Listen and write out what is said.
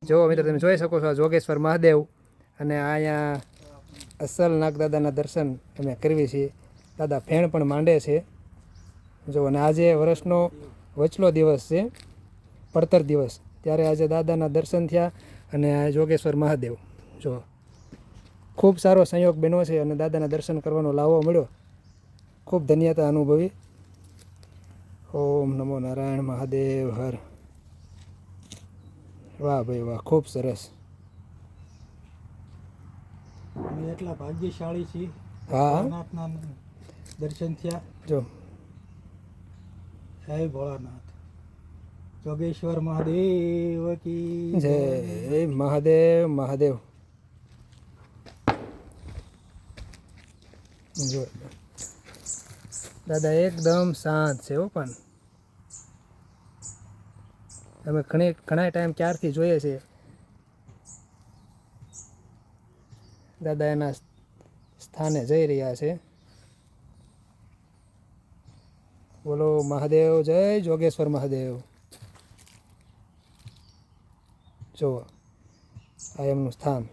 જો મિત્રો તમે જોઈ શકો છો આ જોગેશ્વર મહાદેવ અને અહીંયા અસલ નાગદાદાના દર્શન અમે કરવી છીએ. દાદા ફેણ પણ માંડે છે જો. અને આજે વર્ષનો વચલો દિવસ છે, પડતર દિવસ, ત્યારે આજે દાદાના દર્શન થયા અને આ જોગેશ્વર મહાદેવ જો. ખૂબ સારો સંયોગ બન્યો છે અને દાદાના દર્શન કરવાનો લાવો મળ્યો. ખૂબ ધન્યતા અનુભવી. ઓમ નમો નારાયણ મહાદેવ હર. વાહ ભાઈ વાહ, ખૂબ સરસ. અમે એટલા ભાગ્યશાળી છીએ. હા ભોળાનાથના દર્શન થયા. જો જય ભોળાનાથ. જોગેશ્વર મહાદેવ કી જય મહાદેવ મહાદેવ. જો દાદા એકદમ શાંત છે હો. પણ અમે ઘણા ટાઈમ ક્યારથી જોઈએ છે દાદા એના સ્થાને જઈ રહ્યા છે. બોલો મહાદેવ જય જોગેશ્વર મહાદેવ. જુઓ આ એમનું સ્થાન.